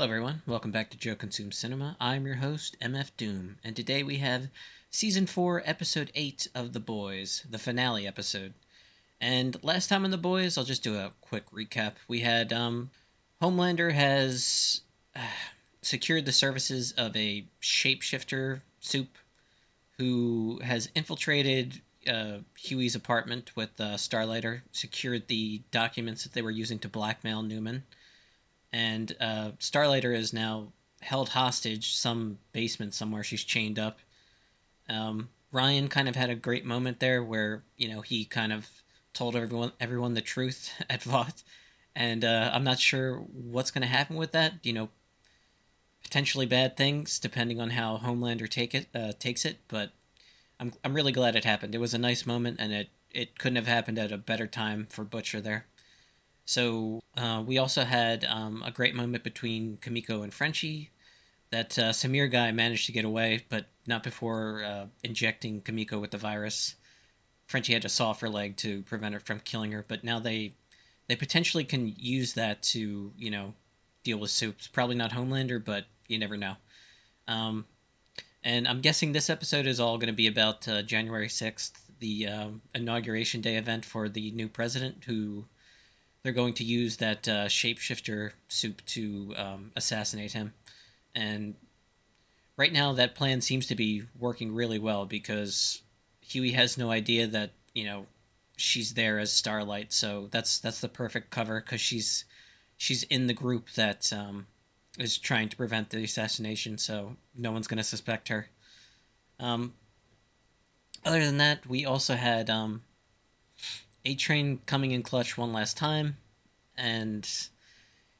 Hello, everyone. Welcome back to Joe Consumes Cinema. I'm your host, MF Doom, and today we have Season 4, Episode 8 of The Boys, the finale episode. And last time on The Boys, I'll just do a quick recap. We had Homelander has secured the services of a shapeshifter soup who has infiltrated Huey's apartment with Starlighter, secured the documents that they were using to blackmail Newman, and Starlighter is now held hostage, some basement somewhere. She's chained up. Ryan kind of had a great moment there where he kind of told everyone the truth at Vought, and I'm not sure what's going to happen with that. Potentially bad things depending on how Homelander takes it, but I'm really glad it happened. It was a nice moment, and it couldn't have happened at a better time for Butcher there. So we also had a great moment between Kamiko and Frenchie. That Samir guy managed to get away, but not before injecting Kamiko with the virus. Frenchie had to saw off her leg to prevent her from killing her, but now they potentially can use that to deal with Soups. Probably not Homelander, but you never know. Um, and I'm guessing this episode is all going to be about January 6th, the inauguration day event for the new president, who they're going to use that shapeshifter soup to assassinate him. And right now, that plan seems to be working really well because Huey has no idea that she's there as Starlight. So that's the perfect cover because she's in the group that is trying to prevent the assassination. So no one's going to suspect her. Um, Other than that, we also had A-Train coming in clutch one last time, and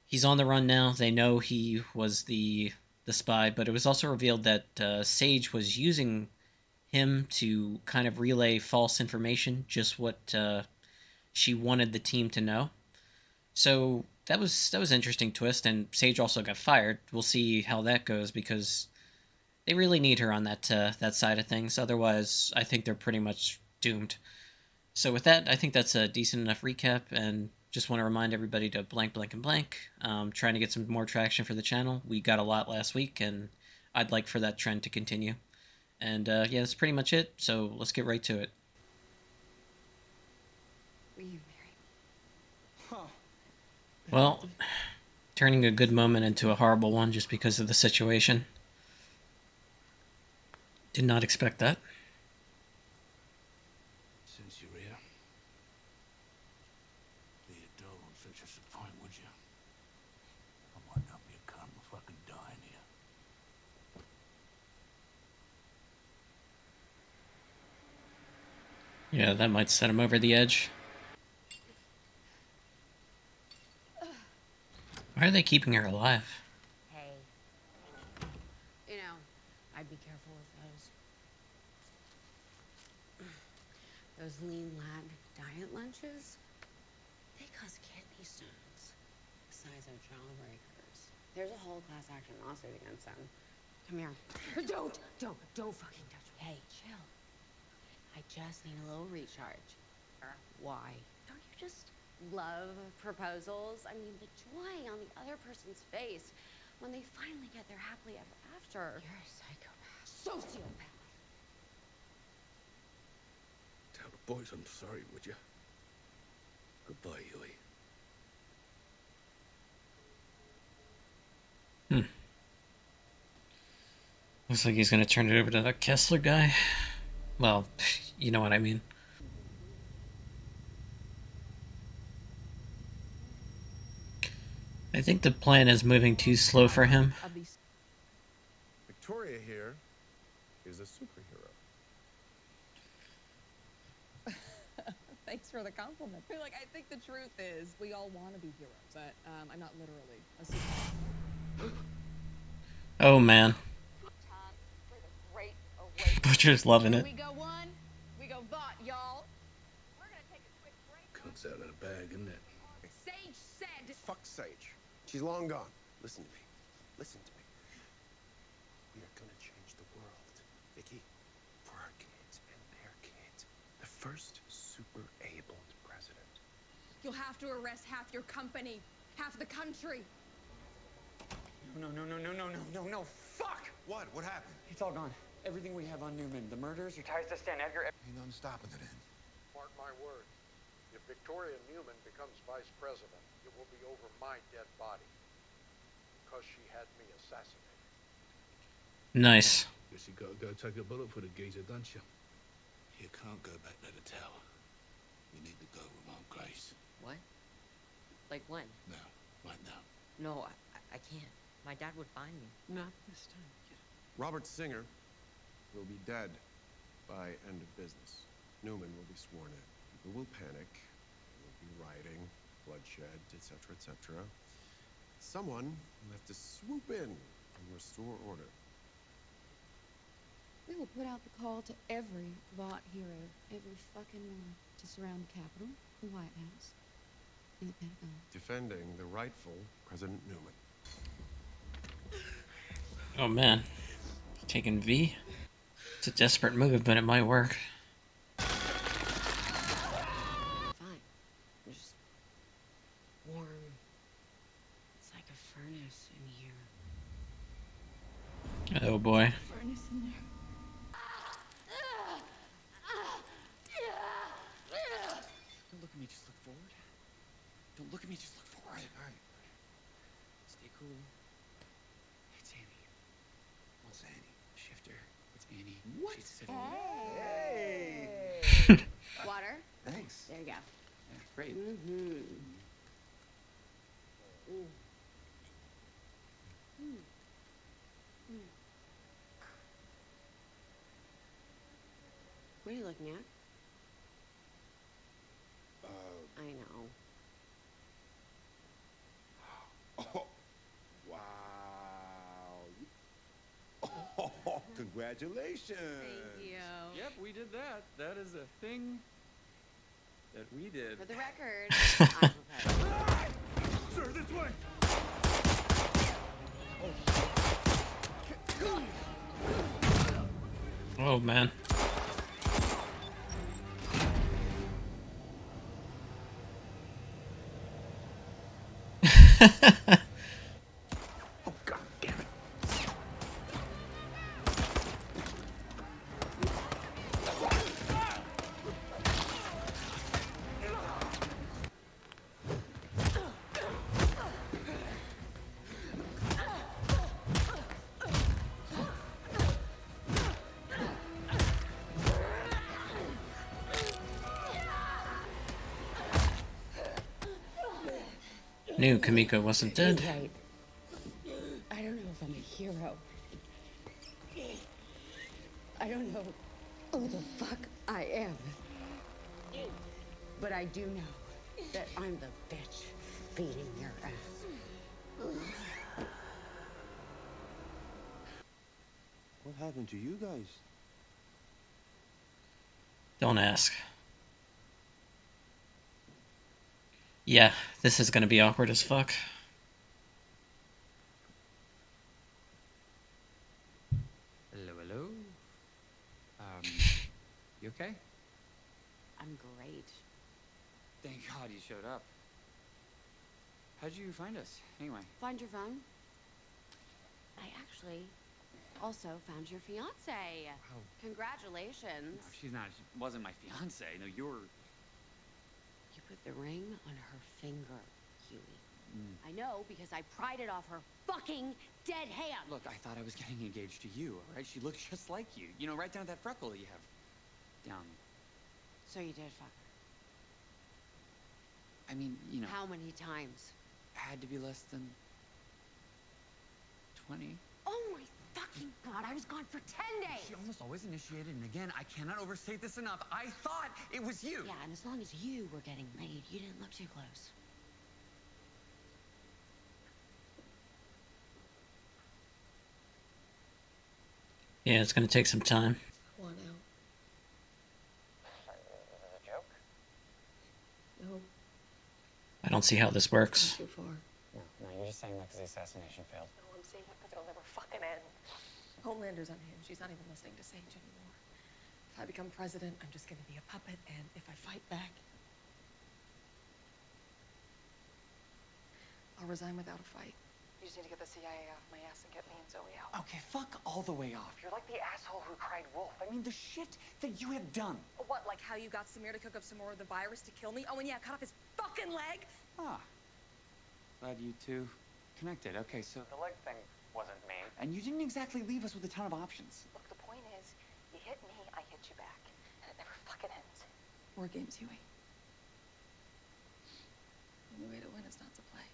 he's on the run now. They know he was the spy, but it was also revealed that Sage was using him to kind of relay false information, just what she wanted the team to know. So that was an interesting twist, and Sage also got fired. We'll see how that goes because they really need her on that side of things. Otherwise, I think they're pretty much doomed. So with that, I think that's a decent enough recap, and just want to remind everybody to blank, blank, and blank. Trying to get some more traction for the channel. We got a lot last week, and I'd like for that trend to continue. And yeah, that's pretty much it. So let's get right to it. Will you marry Well, turning a good moment into a horrible one just because of the situation. Did not expect that. Since you're here, be a dog on such a point, would you? I might not be a cunt if I could die in here. Yeah, that might set him over the edge. Why are they keeping her alive? Hey. I'd be careful with those lean lab diet lunches. They cause kidney stones the size of jawbreakers. There's a whole class action lawsuit against them. Come here. Don't fucking touch me. Hey, chill. I just need a little recharge. Why? Don't you just love proposals? I mean, the joy on the other person's face when they finally get their happily ever after. You're a psychopath. Sociopath. Tell the boys I'm sorry, would you? Goodbye, Huey. Hmm. Looks like he's gonna turn it over to the Kessler guy. Well, you know what I mean. I think the plan is moving too slow for him. Victoria here is a superhero. Thanks for the compliment. I think the truth is we all want to be heroes, but I'm not literally a superhero. Oh man. Butcher's loving it. We go one, we go Vought, y'all. We're gonna take a quick break. Comes out of the bag, isn't it? Sage said. Fuck Sage. She's long gone. Listen to me. Listen to me. We are gonna change the world, Vicky. For our kids and their kids. The first super-abled president. You'll have to arrest half your company, half the country. No, fuck! What? What happened? It's all gone. Everything we have on Newman, the murders, your ties to Stan Edgar. Ain't nothing stopping it in. Mark my words. If Victoria Newman becomes vice president, it will be over my dead body. Because she had me assassinated. Nice. Guess you gotta go take a bullet for the geezer, don't you? You can't go back there to tell. You need to go with Aunt Grace. What? Like when? Now. Right now. No, I can't. My dad would find me. Not this time, kid. Robert Singer will be dead by end of business. Newman will be sworn in. People will panic. There will be rioting, bloodshed, etc., etc. Someone will have to swoop in and restore order. We will put out the call to every Vought hero, every fucking one, to surround the Capitol, the White House, and the Pentagon. Defending the rightful President Newman. Oh man. Taking V? It's a desperate move, but it might work. Fine. Just warm. It's like a furnace in here. Oh boy. Furnace in there. Don't look at me, just look forward. Don't look at me, just look forward. All right. Stay cool. It's Annie. What's Annie? Shifter. It's Annie. What? She's sitting Hey! Water? Thanks. There you go. Yeah, great. Mm-hmm. What are you looking at? I know. Oh, wow. Oh, congratulations. Thank you. Yep, we did that. That is a thing that we did. For the record, I'm prepared. Sir, this way. Oh man. Oh, God damn it. Knew Kamiko wasn't dead. Right. I don't know if I'm a hero. I don't know who the fuck I am. But I do know that I'm the bitch feeding your ass. What happened to you guys? Don't ask. Yeah, this is gonna be awkward as fuck. Hello? You okay? I'm great. Thank God you showed up. How'd you find us, anyway? Find your phone? I actually also found your fiance. Wow. Congratulations. No, she's not. She wasn't my fiance. No, you're... You put the ring on her finger, Huey. I know because I pried it off her fucking dead hand. Look, I thought I was getting engaged to you, all right? She looks just like you. You know, right down to that freckle that you have. Down. So you did fuck her. I mean, you know... How many times? Had to be less than... 20. Oh my fucking God, I was gone for 10 days. She almost always initiated, and again, I cannot overstate this enough. I thought it was you. Yeah, and as long as you were getting laid, you didn't look too close. Yeah, it's gonna take some time. Want out? A joke? No, I don't see how this works. too far. No, you're just saying that because the assassination failed. No, I'm saying it because it'll never fucking end. Homelander's unhinged. She's not even listening to Sage anymore. If I become president, I'm just gonna be a puppet, and if I fight back, I'll resign without a fight. You just need to get the CIA off my ass and get me and Zoe out. Okay, fuck all the way off. You're like the asshole who cried wolf. I mean, the shit that you have done. What, like how you got Samir to cook up some more of the virus to kill me? Oh, and yeah, cut off his fucking leg? Ah. Glad you two connected. Okay, so the leg thing wasn't me. And you didn't exactly leave us with a ton of options. Look, the point is, you hit me, I hit you back. And it never fucking ends. War games, Huey. The way to win is not to play.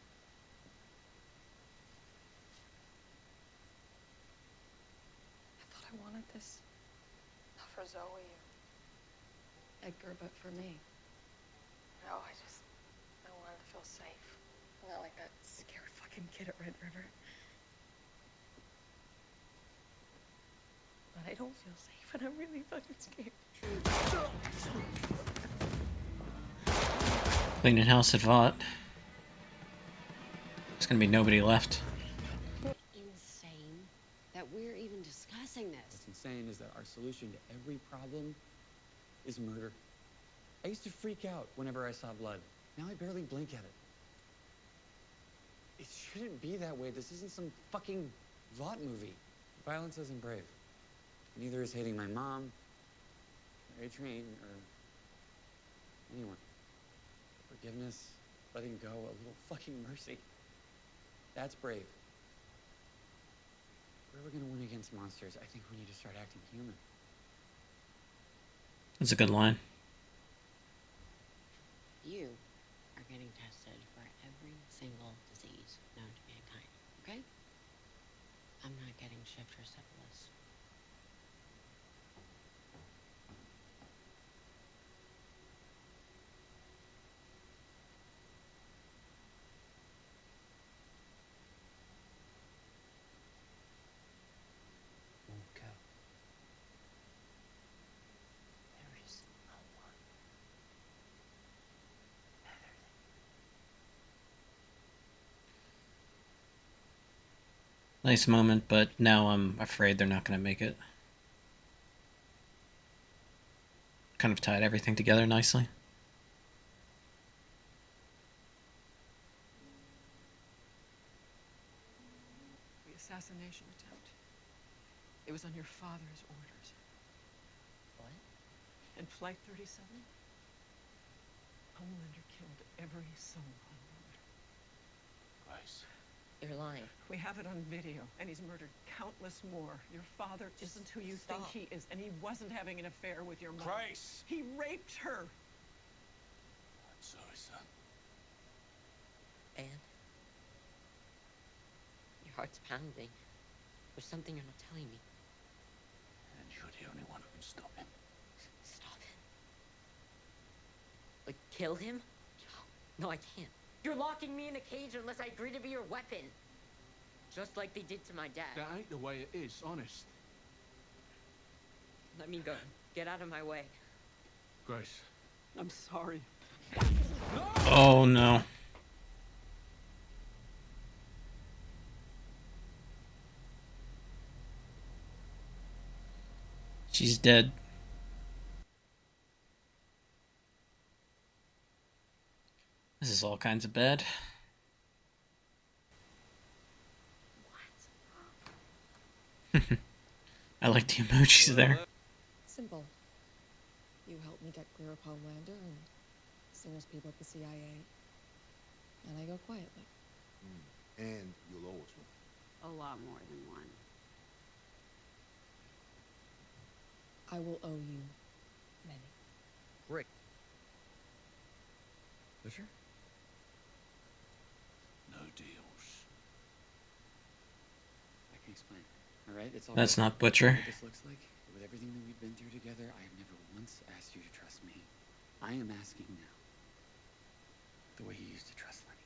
I thought I wanted this. Not for Zoe or Edgar, but for me. no, I wanted to feel safe. Not like that Scared fucking kid at Red River. But I don't feel safe, and I'm really fucking scared. Cleaning house at Vought. There's gonna be nobody left. Insane that we're even discussing this. What's insane is that our solution to every problem is murder. I used to freak out whenever I saw blood. Now I barely blink at it. It shouldn't be that way. This isn't some fucking Vought movie. Violence isn't brave. Neither is hating my mom, or Adrienne, or anyone. Forgiveness, letting go, a little fucking mercy. That's brave. If we're ever gonna win against monsters, I think we need to start acting human. That's a good line. You are getting tested for every single disease known to mankind, okay? I'm not getting shift or syphilis. Won't go. There is no one better than you. Nice moment, but now I'm afraid they're not gonna make it. Kind of tied everything together nicely. The assassination attempt. It was on your father's orders. What? And Flight 37? Homelander killed every soul on board. Grace. You're lying. We have it on video, and he's murdered countless more. Your father isn't who you think stop. he is, and he wasn't having an affair with your mother. Grace! He raped her. I'm sorry, son. Anne? Your heart's pounding. There's something you're not telling me. And you're the only one who can stop him. Stop him. Like, kill him? No, I can't. You're locking me in a cage unless I agree to be your weapon. Just like they did to my dad. That ain't the way it is, honest. Let me go. Get out of my way. Grace. I'm sorry. Oh no. She's dead. This is all kinds of bad. I like the emojis there. Simple. You help me get clear of Homelander and Singer's people at the CIA. And I go quietly. And you'll owe us one. A lot more than one. I will owe you many. Great. Butcher? No deals. I can explain. All right, it's all That's right. not Butcher. What this looks like, with everything that we've been through together, I have never once asked you to trust me. I am asking now, the way you used to trust Lenny.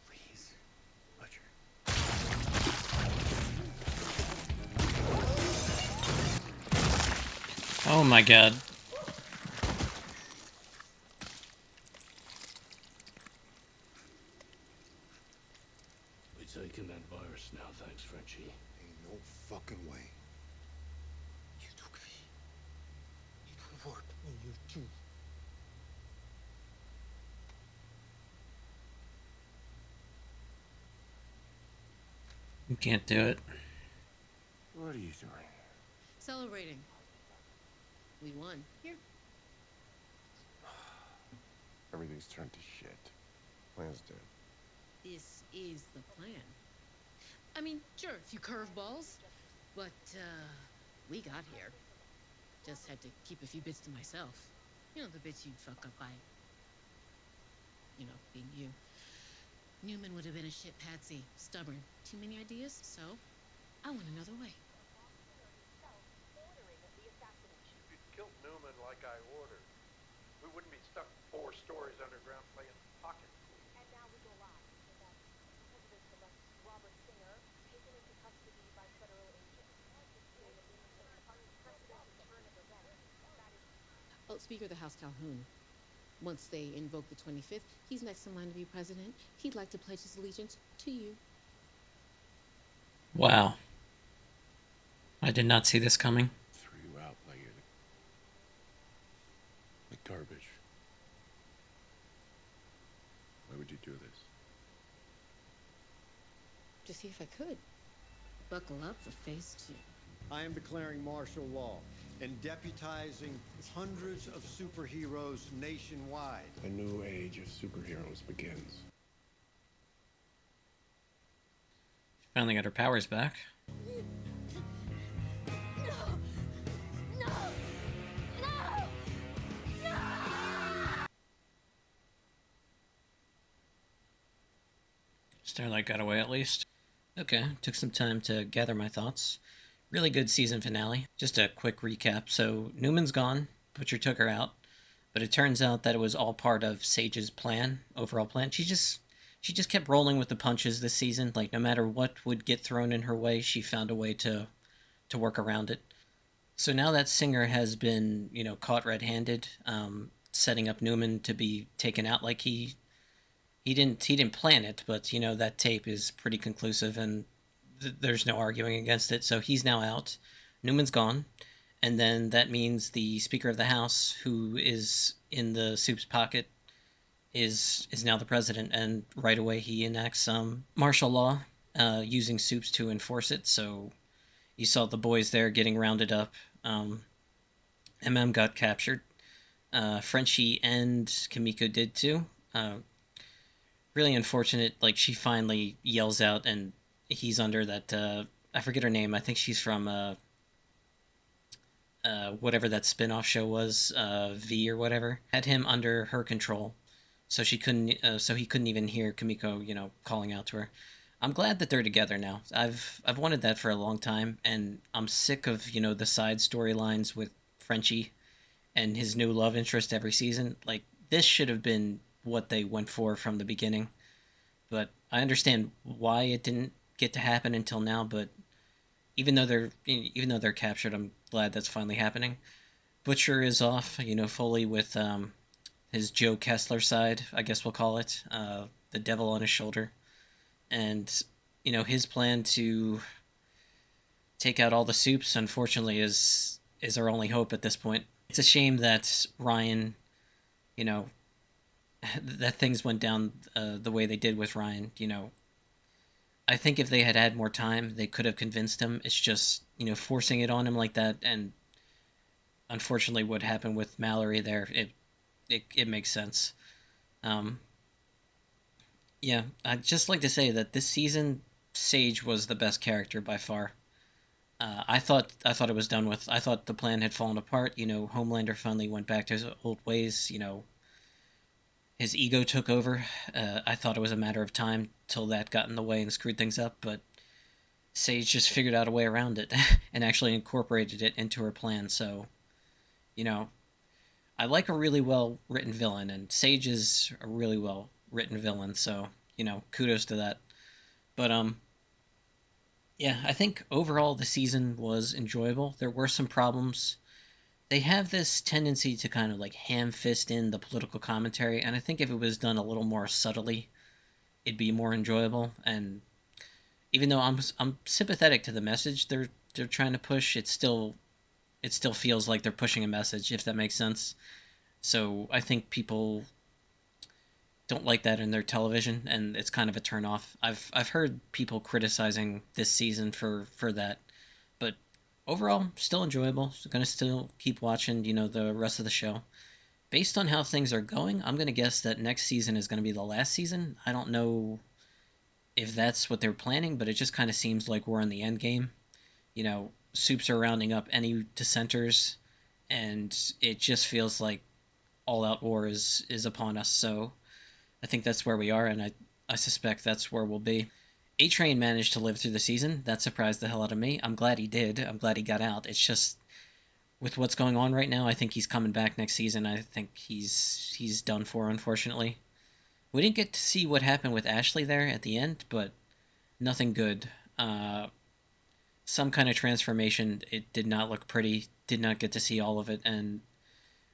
Please, Butcher. Oh my god. We're taking that virus now, thanks, Frenchie. Ain't no fucking way. You took me. It will work on you too. You can't do it. What are you doing? Celebrating. We won. Here. Everything's turned to shit. Plan's dead. This is the plan. I mean, sure, a few curveballs, but, we got here. Just had to keep a few bits to myself. You know, the bits you'd fuck up by, being you. Newman would have been a shit patsy, stubborn, too many ideas, so I went another way. If you'd killed Newman like I ordered, we wouldn't be stuck 4 stories underground playing pocket. And now we go live. President-elect Robert Singer taken into custody by federal agents. Unprecedented turn of events. Oh, Speaker of the House Calhoun. Once they invoke the 25th, he's next in line to be president. He'd like to pledge his allegiance to you. Wow. I did not see this coming. Threw you out like garbage. Why would you do this? To see if I could. Buckle up for phase 2. I am declaring martial law and deputizing hundreds of superheroes nationwide. A new age of superheroes begins. Finally got her powers back. Starlight got away at least. Okay, took some time to gather my thoughts. Really good season finale. Just a quick recap. So Newman's gone. Butcher took her out. But it turns out that it was all part of Sage's plan, overall plan. She just kept rolling with the punches this season. Like, no matter what would get thrown in her way, she found a way to work around it. So now that Singer has been, caught red-handed, setting up Newman to be taken out, like he didn't plan it, but that tape is pretty conclusive, and there's no arguing against it. So he's now out. Newman's gone, and then that means the Speaker of the House, who is in the Soup's pocket, is now the president, and right away he enacts martial law, using Soups to enforce it. So you saw the boys there getting rounded up. MM got captured. Frenchie and Kimiko did too. Really unfortunate. Like, she finally yells out, and he's under that. I forget her name. I think she's from whatever that spin-off show was, V or whatever. Had him under her control, so she couldn't. So he couldn't even hear Kimiko, calling out to her. I'm glad that they're together now. I've wanted that for a long time, and I'm sick of the side storylines with Frenchie and his new love interest every season. Like, this should have been what they went for from the beginning. But I understand why it didn't get to happen until now. But even though they're captured, I'm glad that's finally happening. Butcher is off, fully with his Joe Kessler side, I guess we'll call it, the devil on his shoulder. And his plan to take out all the Soups, unfortunately, is our only hope at this point. It's a shame that Ryan, that things went down the way they did with Ryan. I think if they had had more time, they could have convinced him. It's just, forcing it on him like that, and unfortunately what happened with Mallory there, it makes sense. Yeah, I'd just like to say that this season, Sage was the best character by far. I thought it was done with. I thought the plan had fallen apart. Homelander finally went back to his old ways. His ego took over. I thought it was a matter of time till that got in the way and screwed things up, but Sage just figured out a way around it and actually incorporated it into her plan. So, I like a really well-written villain, and Sage is a really well-written villain, so, kudos to that. But, yeah, I think overall the season was enjoyable. There were some problems. They have this tendency to kind of like ham-fist in the political commentary, and I think if it was done a little more subtly, it'd be more enjoyable. And even though I'm sympathetic to the message they're trying to push, it still feels like they're pushing a message, if that makes sense. So I think people don't like that in their television, and it's kind of a turnoff. I've heard people criticizing this season for that, but overall, still enjoyable. Gonna still keep watching, the rest of the show. Based on how things are going, I'm gonna guess that next season is gonna be the last season. I don't know if that's what they're planning, but it just kind of seems like we're in the end game. Soups are rounding up any dissenters, and it just feels like all out war is upon us. So I think that's where we are, and I suspect that's where we'll be. A-Train managed to live through the season. That surprised the hell out of me. I'm glad he did. I'm glad he got out. It's just, with what's going on right now, I think he's coming back next season. I think he's done for, unfortunately. We didn't get to see what happened with Ashley there at the end, but nothing good. Some kind of transformation. It did not look pretty. Did not get to see all of it. And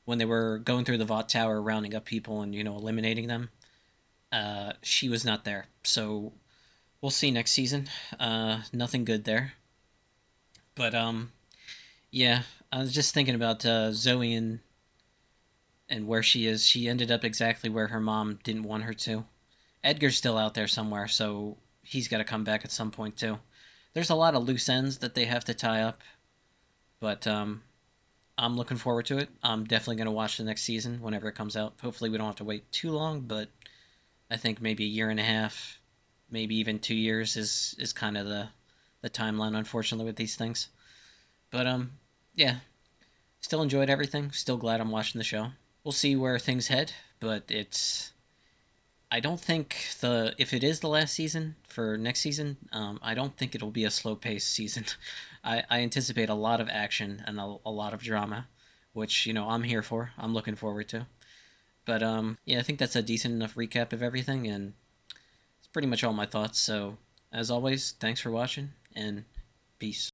when they were going through the Vought Tower, rounding up people and, eliminating them, she was not there. So we'll see next season. Nothing good there. But, yeah, I was just thinking about Zoe and where she is. She ended up exactly where her mom didn't want her to. Edgar's still out there somewhere, so he's got to come back at some point, too. There's a lot of loose ends that they have to tie up, but I'm looking forward to it. I'm definitely going to watch the next season whenever it comes out. Hopefully we don't have to wait too long, but I think maybe a year and a half, maybe even 2 years is kind of the timeline, unfortunately, with these things. But, yeah, still enjoyed everything. Still glad I'm watching the show. We'll see where things head, but I don't think if it is the last season for next season, I don't think it'll be a slow-paced season. I anticipate a lot of action and a lot of drama, which, I'm here for. I'm looking forward to. But, yeah, I think that's a decent enough recap of everything, and it's pretty much all my thoughts. So, as always, thanks for watching, and peace.